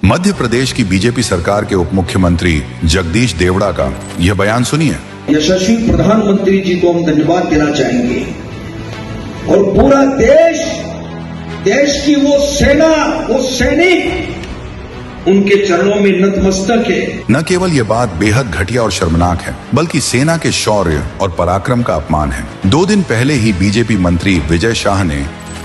मध्य प्रदेश की बीजेपी सरकार के उप मुख्यमंत्री जगदीश देवड़ा का यह बयान सुनिए। यशस्वी प्रधानमंत्री जी को हम धन्यवाद देना चाहेंगे और पूरा देश की वो सेना, वो सैनिक उनके चरणों में नतमस्तक है। न केवल ये बात बेहद घटिया और शर्मनाक है, बल्कि सेना के शौर्य और पराक्रम का अपमान है। 2 दिन पहले ही बीजेपी मंत्री विजय शाह ने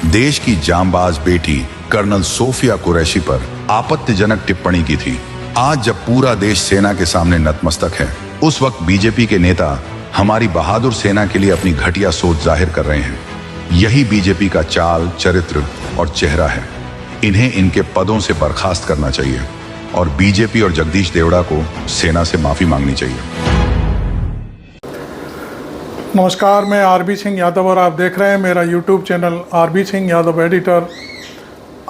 देश की जांबाज बेटी कर्नल सोफिया कुरैशी पर आपत्तिजनक टिप्पणी की थी। आज जब पूरा देश सेना के सामने नतमस्तक है, उस वक्त बीजेपी के नेता हमारी बहादुर सेना के लिए अपनी घटिया सोच जाहिर कर रहे हैं। यही बीजेपी का चाल, चरित्र और चेहरा है। इन्हें इनके पदों से बर्खास्त करना चाहिए और बीजेपी और जगदीश देवड़ा को सेना से माफी मांगनी चाहिए। नमस्कार, मैं आरबी सिंह यादव और आप देख रहे हैं मेरा YouTube channel RB Singh Yadav editor.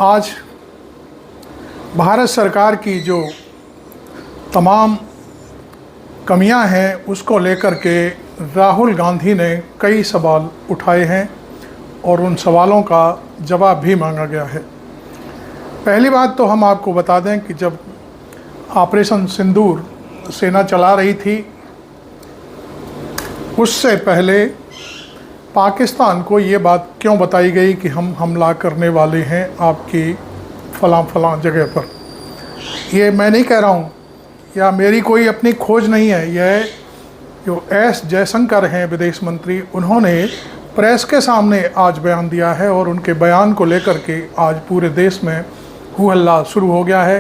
आज भारत सरकार की जो तमाम कमियां हैं उसको लेकर के राहुल गांधी ने कई सवाल उठाए हैं और उन सवालों का जवाब भी मांगा गया है। पहली बात तो हम आपको बता दें कि जब ऑपरेशन सिंदूर सेना चला रही थी, उससे पहले पाकिस्तान को ये बात क्यों बताई गई कि हम हमला करने वाले हैं आपकी फलां जगह पर। ये मैं नहीं कह रहा हूँ या मेरी कोई अपनी खोज नहीं है। यह जो एस जयशंकर हैं विदेश मंत्री, उन्होंने प्रेस के सामने आज बयान दिया है और उनके बयान को लेकर के आज पूरे देश में हू हल्ला शुरू हो गया है।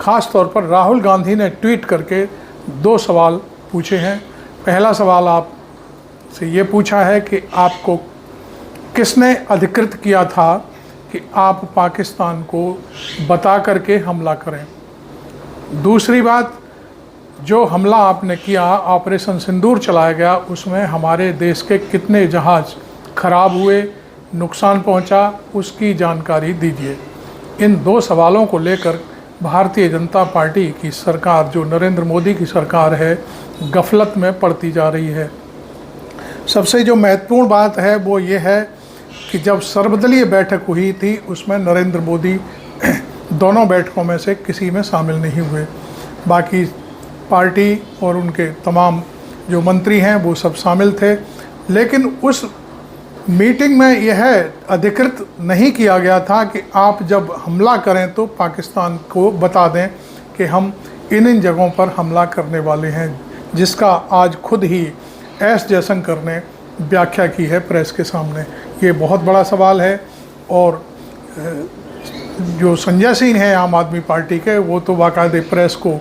ख़ास तौर पर राहुल गांधी ने ट्वीट करके 2 सवाल पूछे हैं। पहला सवाल आप से ये पूछा है कि आपको किसने अधिकृत किया था कि आप पाकिस्तान को बता करके हमला करें। दूसरी बात, जो हमला आपने किया, ऑपरेशन सिंदूर चलाया गया, उसमें हमारे देश के कितने जहाज़ खराब हुए, नुकसान पहुंचा, उसकी जानकारी दीजिए। इन 2 सवालों को लेकर भारतीय जनता पार्टी की सरकार, जो नरेंद्र मोदी की सरकार है, गफलत में पड़ती जा रही है। सबसे जो महत्वपूर्ण बात है वो ये है कि जब सर्वदलीय बैठक हुई थी, उसमें नरेंद्र मोदी दोनों बैठकों में से किसी में शामिल नहीं हुए। बाकी पार्टी और उनके तमाम जो मंत्री हैं वो सब शामिल थे, लेकिन उस मीटिंग में यह अधिकृत नहीं किया गया था कि आप जब हमला करें तो पाकिस्तान को बता दें कि हम इन जगहों पर हमला करने वाले हैं, जिसका आज खुद ही एस जयशंकर ने व्याख्या की है प्रेस के सामने। ये बहुत बड़ा सवाल है और जो संजय सिंह हैं आम आदमी पार्टी के, वो तो बाकायदे प्रेस को,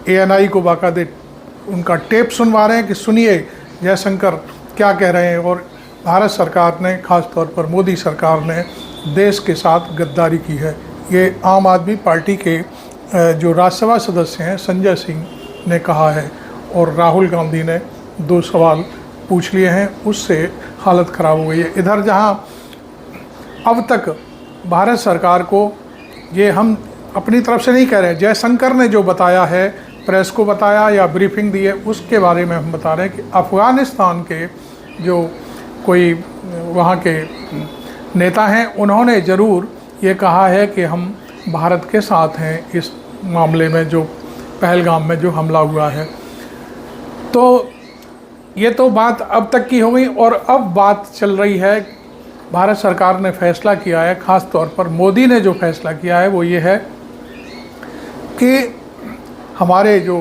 ANI को बाकायदे उनका टेप सुनवा रहे हैं कि सुनिए जयशंकर क्या कह रहे हैं। और भारत सरकार ने, ख़ास तौर पर मोदी सरकार ने देश के साथ गद्दारी की है। ये आम आदमी पार्टी के जो राज्यसभा सदस्य हैं संजय सिंह ने कहा है और राहुल गांधी ने 2 सवाल पूछ लिए हैं, उससे हालत ख़राब हो गई है। इधर जहां अब तक भारत सरकार को, ये हम अपनी तरफ से नहीं कह रहे हैं, जयशंकर ने जो बताया है, प्रेस को बताया या ब्रीफिंग दी है, उसके बारे में हम बता रहे हैं कि अफ़गानिस्तान के जो कोई वहाँ के नेता हैं, उन्होंने ज़रूर ये कहा है कि हम भारत के साथ हैं इस मामले में, जो पहलगाम में जो हमला हुआ है। तो ये तो बात अब तक की हो गई और अब बात चल रही है, भारत सरकार ने फैसला किया है, ख़ास तौर पर मोदी ने जो फैसला किया है वो ये है कि हमारे जो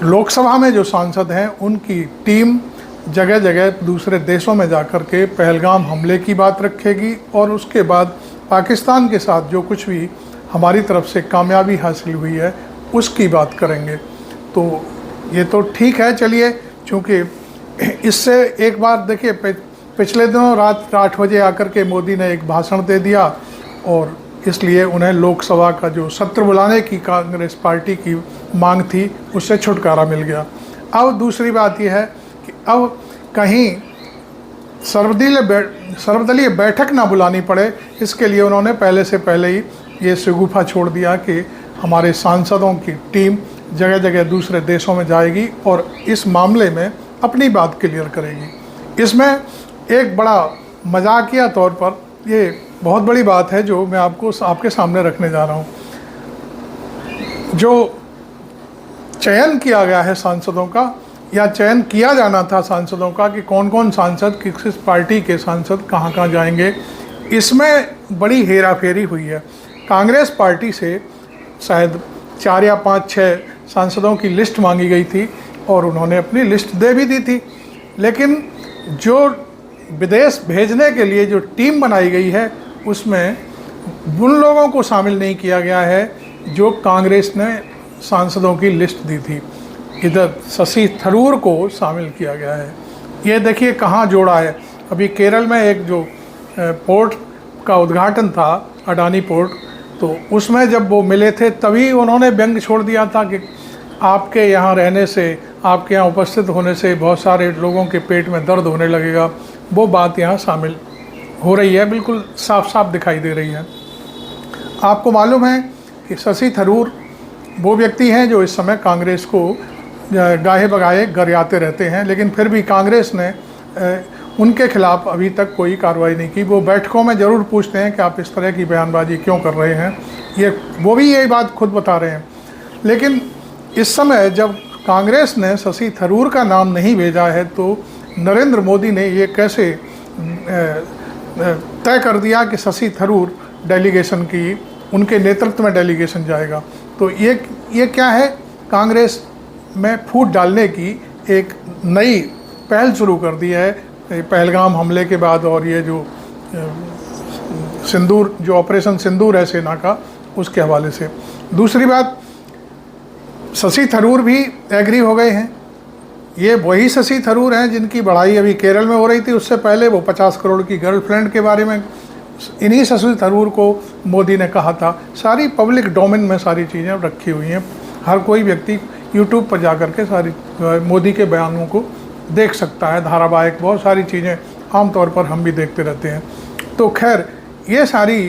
लोकसभा में जो सांसद हैं उनकी टीम जगह जगह दूसरे देशों में जाकर के पहलगाम हमले की बात रखेगी और उसके बाद पाकिस्तान के साथ जो कुछ भी हमारी तरफ से कामयाबी हासिल हुई है उसकी बात करेंगे। तो ये तो ठीक है, चलिए, क्योंकि इससे एक बार देखिए, पिछले दिनों रात 8 बजे आकर के मोदी ने एक भाषण दे दिया और इसलिए उन्हें लोकसभा का जो सत्र बुलाने की कांग्रेस पार्टी की मांग थी उससे छुटकारा मिल गया। अब दूसरी बात यह है कि अब कहीं सर्वदलीय बैठक ना बुलानी पड़े, इसके लिए उन्होंने पहले से पहले ही ये शगुफा छोड़ दिया कि हमारे सांसदों की टीम जगह जगह दूसरे देशों में जाएगी और इस मामले में अपनी बात क्लियर करेगी। इसमें एक बड़ा मजाकिया तौर पर ये बहुत बड़ी बात है जो मैं आपके सामने रखने जा रहा हूँ। जो चयन किया गया है सांसदों का, या चयन किया जाना था सांसदों का कि कौन कौन सांसद किस किस पार्टी के सांसद कहाँ कहाँ जाएंगे, इसमें बड़ी हेराफेरी हुई है। कांग्रेस पार्टी से शायद 4 या 5-6 सांसदों की लिस्ट मांगी गई थी और उन्होंने अपनी लिस्ट दे भी दी थी, लेकिन जो विदेश भेजने के लिए जो टीम बनाई गई है उसमें उन लोगों को शामिल नहीं किया गया है जो कांग्रेस ने सांसदों की लिस्ट दी थी। इधर शशि थरूर को शामिल किया गया है। ये देखिए कहाँ जोड़ा है। अभी केरल में एक जो पोर्ट का उद्घाटन था, अडानी पोर्ट, तो उसमें जब वो मिले थे तभी उन्होंने व्यंग छोड़ दिया था कि आपके यहाँ रहने से, आपके यहाँ उपस्थित होने से बहुत सारे लोगों के पेट में दर्द होने लगेगा। वो बात यहाँ शामिल हो रही है, बिल्कुल साफ साफ दिखाई दे रही है। आपको मालूम है कि शशि थरूर वो व्यक्ति हैं जो इस समय कांग्रेस को गाहे बगाहे गरियाते रहते हैं, लेकिन फिर भी कांग्रेस ने उनके खिलाफ अभी तक कोई कार्रवाई नहीं की। वो बैठकों में ज़रूर पूछते हैं कि आप इस तरह की बयानबाजी क्यों कर रहे हैं, वो भी यही बात खुद बता रहे हैं। लेकिन इस समय जब कांग्रेस ने शशि थरूर का नाम नहीं भेजा है तो नरेंद्र मोदी ने ये कैसे तय कर दिया कि शशि थरूर डेलीगेशन की, उनके नेतृत्व में डेलीगेशन जाएगा। तो ये क्या है, कांग्रेस में फूट डालने की एक नई पहल शुरू कर दी है पहलगाम हमले के बाद, और ये जो सिंदूर, जो ऑपरेशन सिंदूर है सेना का, उसके हवाले से। दूसरी बात, शशि थरूर भी एग्री हो गए हैं। ये वही शशि थरूर हैं जिनकी बढ़ाई अभी केरल में हो रही थी, उससे पहले वो 50 करोड़ की गर्लफ्रेंड के बारे में इन्हीं शशि थरूर को मोदी ने कहा था। सारी पब्लिक डोमेन में सारी चीज़ें रखी हुई हैं, हर कोई व्यक्ति यूट्यूब पर जा कर के सारी मोदी के बयानों को देख सकता है। धारावाहिक बहुत सारी चीज़ें आमतौर पर हम भी देखते रहते हैं। तो खैर, ये सारी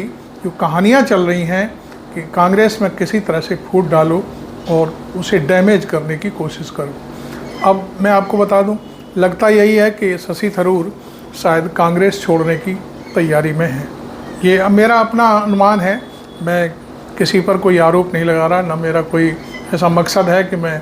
जो कहानियाँ चल रही हैं कि कांग्रेस में किसी तरह से फूट डालो और उसे डैमेज करने की कोशिश करो। अब मैं आपको बता दूं, लगता यही है कि शशि थरूर शायद कांग्रेस छोड़ने की तैयारी में है। ये अब मेरा अपना अनुमान है, मैं किसी पर कोई आरोप नहीं लगा रहा, ना मेरा कोई ऐसा मकसद है कि मैं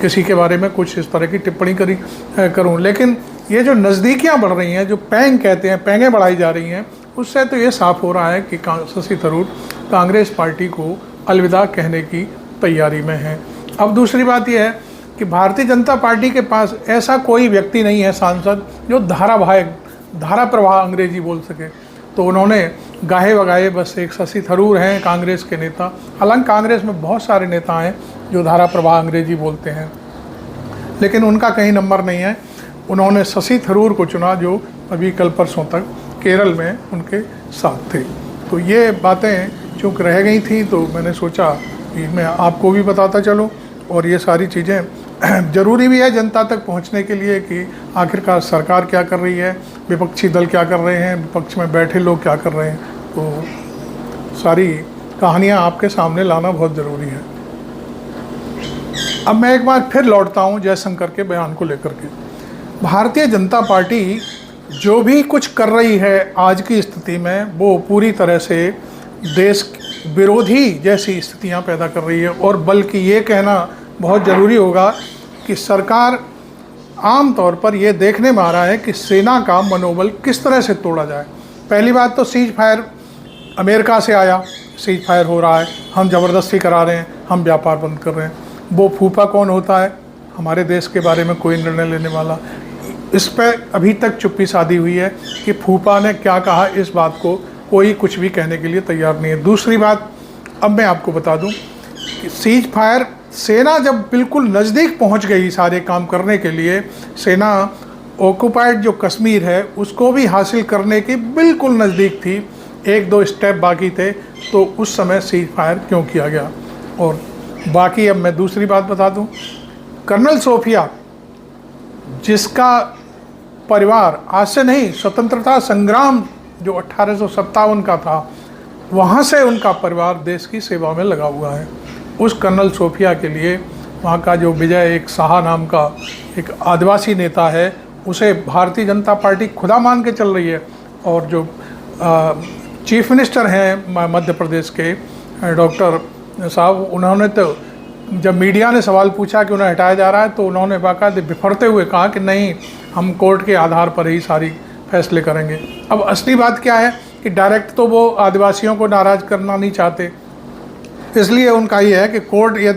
किसी के बारे में कुछ इस तरह की टिप्पणी करूं। लेकिन ये जो नज़दीकियां बढ़ रही हैं, जो पैंग कहते हैं, पैंगें बढ़ाई जा रही हैं, उससे तो ये साफ हो रहा है कि शशि थरूर कांग्रेस पार्टी को अलविदा कहने की तैयारी में है। अब दूसरी बात यह है कि भारतीय जनता पार्टी के पास ऐसा कोई व्यक्ति नहीं है सांसद जो धारा प्रवाह अंग्रेजी बोल सके। तो उन्होंने गाहे बगाहे बस एक शशि थरूर हैं कांग्रेस के नेता। हालांकि कांग्रेस में बहुत सारे नेता हैं जो धारा प्रवाह अंग्रेजी बोलते हैं, लेकिन उनका कहीं नंबर नहीं है। उन्होंने शशि थरूर को चुना जो अभी कल परसों तक केरल में उनके साथ थे। तो ये बातें चूँकि रह गई थी तो मैंने सोचा कि मैं आपको भी बताता चलूँ, और ये सारी चीज़ें ज़रूरी भी है जनता तक पहुंचने के लिए कि आखिरकार सरकार क्या कर रही है, विपक्षी दल क्या कर रहे हैं, विपक्ष में बैठे लोग क्या कर रहे हैं। तो सारी कहानियां आपके सामने लाना बहुत ज़रूरी है। अब मैं एक बार फिर लौटता हूं जयशंकर के बयान को लेकर के। भारतीय जनता पार्टी जो भी कुछ कर रही है आज की स्थिति में, वो पूरी तरह से देश विरोधी जैसी स्थितियां पैदा कर रही है। और बल्कि ये कहना बहुत ज़रूरी होगा कि सरकार आम तौर पर यह देखने में आ रहा है कि सेना का मनोबल किस तरह से तोड़ा जाए। पहली बात तो सीज फायर अमेरिका से आया, सीज फायर हो रहा है, हम ज़बरदस्ती करा रहे हैं, हम व्यापार बंद कर रहे हैं। वो फूफा कौन होता है हमारे देश के बारे में कोई निर्णय लेने वाला, इस पर अभी तक चुप्पी साधी हुई है कि फूफा ने क्या कहा, इस बात को कोई कुछ भी कहने के लिए तैयार नहीं है। दूसरी बात, अब मैं आपको बता दूं कि सीज फायर, सेना जब बिल्कुल नज़दीक पहुंच गई सारे काम करने के लिए, सेना ऑक्युपाइड जो कश्मीर है उसको भी हासिल करने की बिल्कुल नज़दीक थी, 1-2 स्टेप बाकी थे, तो उस समय सीज फायर क्यों किया गया। और बाकी अब मैं दूसरी बात बता दूं, कर्नल सोफिया जिसका परिवार आज से नहीं, स्वतंत्रता संग्राम जो 1857 का था, वहाँ से उनका परिवार देश की सेवा में लगा हुआ है। उस कर्नल सोफिया के लिए वहाँ का जो विजय एक साहा नाम का एक आदिवासी नेता है, उसे भारतीय जनता पार्टी खुदा मान के चल रही है। और जो चीफ मिनिस्टर हैं मध्य प्रदेश के डॉक्टर साहब उन्होंने तो जब मीडिया ने सवाल पूछा कि उन्हें हटाया जा रहा है तो उन्होंने बाकायदे बिफरते हुए कहा कि नहीं, हम कोर्ट के आधार पर ही सारी फैसले करेंगे। अब असली बात क्या है कि डायरेक्ट तो वो आदिवासियों को नाराज़ करना नहीं चाहते, इसलिए उनका ये है कि कोर्ट ये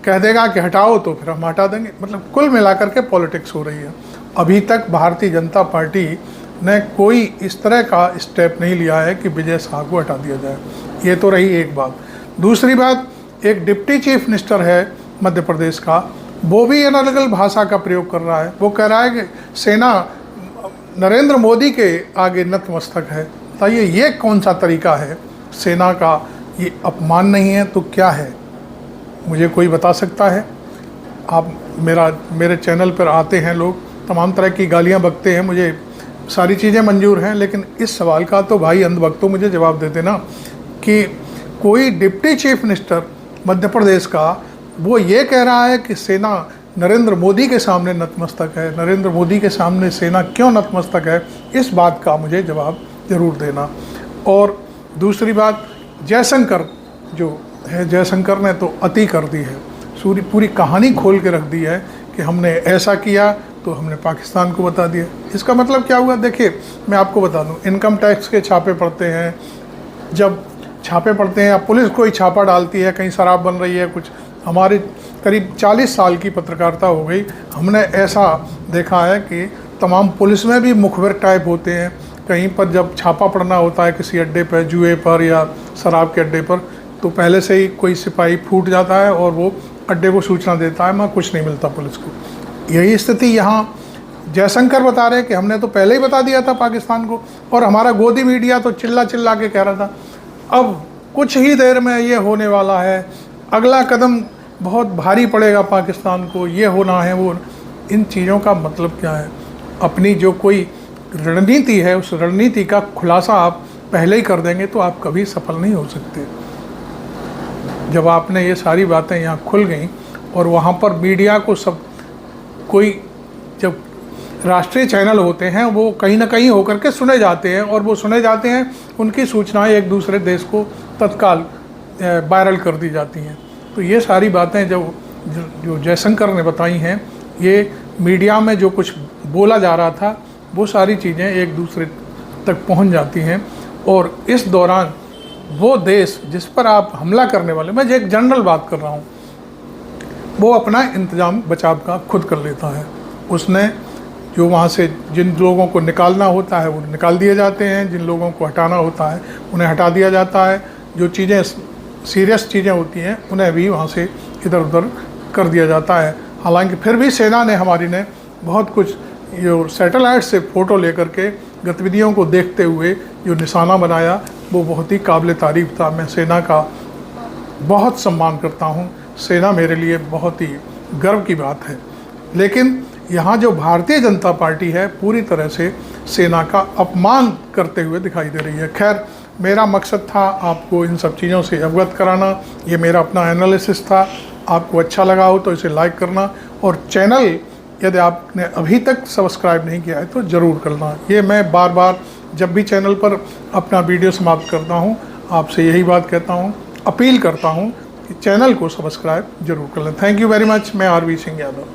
कह देगा कि हटाओ तो फिर हम हटा देंगे। मतलब कुल मिलाकर के पॉलिटिक्स हो रही है। अभी तक भारतीय जनता पार्टी ने कोई इस तरह का स्टेप नहीं लिया है कि विजय शाह को हटा दिया जाए। ये तो रही एक बात। दूसरी बात, एक डिप्टी चीफ मिनिस्टर है मध्य प्रदेश का, वो भी अनर्गल भाषा का प्रयोग कर रहा है। वो कह रहा है कि सेना नरेंद्र मोदी के आगे नतमस्तक है। बताइए ये कौन सा तरीका है सेना का? ये अपमान नहीं है तो क्या है? मुझे कोई बता सकता है? आप मेरे चैनल पर आते हैं लोग, तमाम तरह की गालियां बकते हैं, मुझे सारी चीज़ें मंजूर हैं, लेकिन इस सवाल का तो भाई अंधभक्तों मुझे जवाब देते ना कि कोई deputy chief minister Madhya Pradesh का वो ये कह रहा है कि सेना नरेंद्र मोदी के सामने नतमस्तक है। नरेंद्र मोदी के सामने सेना क्यों नतमस्तक है, इस बात का मुझे जवाब ज़रूर देना। और दूसरी बात, जयशंकर जो है, जयशंकर ने तो अति कर दी है, पूरी कहानी खोल के रख दी है कि हमने ऐसा किया तो हमने पाकिस्तान को बता दिया। इसका मतलब क्या हुआ? देखिए मैं आपको बता दूं, इनकम टैक्स के छापे पड़ते हैं, जब छापे पड़ते हैं या पुलिस कोई छापा डालती है, कहीं शराब बन रही है कुछ, हमारी करीब 40 साल की पत्रकारिता हो गई, हमने ऐसा देखा है कि तमाम पुलिस में भी मुखबिर टाइप होते हैं। कहीं पर जब छापा पड़ना होता है किसी अड्डे पर, जुए पर या शराब के अड्डे पर, तो पहले से ही कोई सिपाही फूट जाता है और वो अड्डे को सूचना देता है, मैं कुछ नहीं मिलता पुलिस को। यही स्थिति यहाँ जयशंकर बता रहे हैं कि हमने तो पहले ही बता दिया था पाकिस्तान को, और हमारा गोदी मीडिया तो चिल्ला चिल्ला के कह रहा था। अब कुछ ही देर में ये होने वाला है, अगला कदम बहुत भारी पड़ेगा पाकिस्तान को, ये होना है वो। इन चीज़ों का मतलब क्या है? अपनी जो कोई रणनीति है उस रणनीति का खुलासा आप पहले ही कर देंगे तो आप कभी सफल नहीं हो सकते। जब आपने ये सारी बातें यहाँ खुल गई और वहाँ पर मीडिया को सब कोई, जब राष्ट्रीय चैनल होते हैं वो कहीं ना कहीं होकर के सुने जाते हैं, और वो सुने जाते हैं, उनकी सूचनाएं एक दूसरे देश को तत्काल वायरल कर दी जाती हैं। तो ये सारी बातें जो जयशंकर ने बताई हैं, ये मीडिया में जो कुछ बोला जा रहा था वो सारी चीज़ें एक दूसरे तक पहुंच जाती हैं, और इस दौरान वो देश जिस पर आप हमला करने वाले, मैं एक जनरल बात कर रहा हूँ, वो अपना इंतजाम बचाव का खुद कर लेता है। उसने जो वहाँ से जिन लोगों को निकालना होता है वो निकाल दिए जाते हैं, जिन लोगों को हटाना होता है उन्हें हटा दिया जाता है, जो चीज़ें सीरियस चीज़ें होती हैं उन्हें भी वहाँ से इधर उधर कर दिया जाता है। हालांकि फिर भी सेना ने, हमारी ने बहुत कुछ जो सैटेलाइट से फ़ोटो लेकर के गतिविधियों को देखते हुए जो निशाना बनाया वो बहुत ही काबिल तारीफ़ था। मैं सेना का बहुत सम्मान करता हूँ, सेना मेरे लिए बहुत ही गर्व की बात है। लेकिन यहाँ जो भारतीय जनता पार्टी है पूरी तरह से सेना का अपमान करते हुए दिखाई दे रही है। खैर, मेरा मकसद था आपको इन सब चीज़ों से अवगत कराना, ये मेरा अपना एनालिसिस था। आपको अच्छा लगा हो तो इसे लाइक करना, और चैनल यदि आपने अभी तक सब्सक्राइब नहीं किया है तो ज़रूर करना। ये मैं बार बार जब भी चैनल पर अपना वीडियो समाप्त करता हूँ आपसे यही बात कहता हूँ, अपील करता हूँ कि चैनल को सब्सक्राइब जरूर कर लें। Thank you very much. मैं आरवी सिंह यादव।